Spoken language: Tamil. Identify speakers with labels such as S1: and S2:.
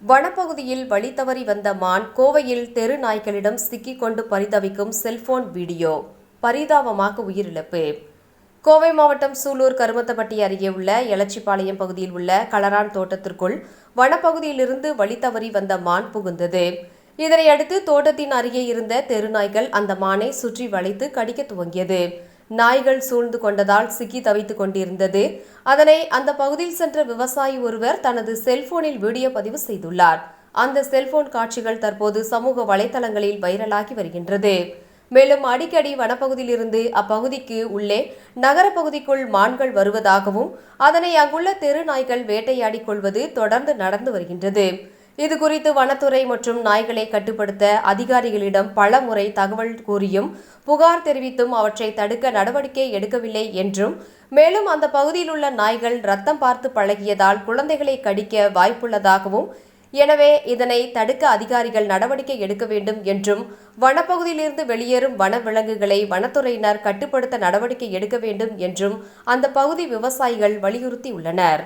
S1: வனப்பகுதியில் வழி தவறி வந்த மான் கோவையில் தெரு நாய்களிடம் சிக்கிக் கொண்டு பரிதவிக்கும் செல்போன் வீடியோ பரிதாபமாக உயிரிழப்பு. கோவை மாவட்டம் சூலூர் கருமத்தப்பட்டி அருகே உள்ள எலச்சிபாளையம் பகுதியில் உள்ள கலரான் தோட்டத்திற்குள் வனப்பகுதியிலிருந்து வழி தவறி வந்த மான் புகுந்தது. இதனையடுத்து தோட்டத்தின் அருகே இருந்த தெரு நாய்கள் அந்த மானை சுற்றி வளைத்து கடிக்க துவங்கியது. நாய்கள் சூழ்ந்து கொண்டதால் சிக்கி தவித்துக் கொண்டிருந்தது. அதனை அந்த பகுதியில் சென்ற விவசாயி ஒருவர் தனது செல்போனில் வீடியோ பதிவு செய்துள்ளார். அந்த செல்போன் காட்சிகள் தற்போது சமூக வலைதளங்களில் வைரலாகி வருகின்றது. மேலும் அடிக்கடி வனப்பகுதியிலிருந்து அப்பகுதிக்கு உள்ளே நகர பகுதிக்குள் மான்கள் வருவதாகவும் அதனை அங்குள்ள தெரு நாய்கள் வேட்டையாடிக் கொள்வது தொடர்ந்து நடந்து வருகின்றது. இதுகுறித்து வனத்துறை மற்றும் நாய்களை கட்டுப்படுத்த அதிகாரிகளிடம் பல முறை தகவல் கூறியும் புகார் தெரிவித்தும் அவற்றை தடுக்க நடவடிக்கை எடுக்கவில்லை என்றும், மேலும் அந்த பகுதியில் உள்ள நாய்கள் ரத்தம் பார்த்து பழகியதால் குழந்தைகளை கடிக்க வாய்ப்புள்ளதாகவும், எனவே இதனை தடுக்க அதிகாரிகள் நடவடிக்கை எடுக்க வேண்டும் என்றும், வனப்பகுதியிலிருந்து வெளியேறும் வன விலங்குகளை வனத்துறையினர் கட்டுப்படுத்த நடவடிக்கை எடுக்க வேண்டும் என்றும் அந்த பகுதி விவசாயிகள் வலியுறுத்தியுள்ளனர்.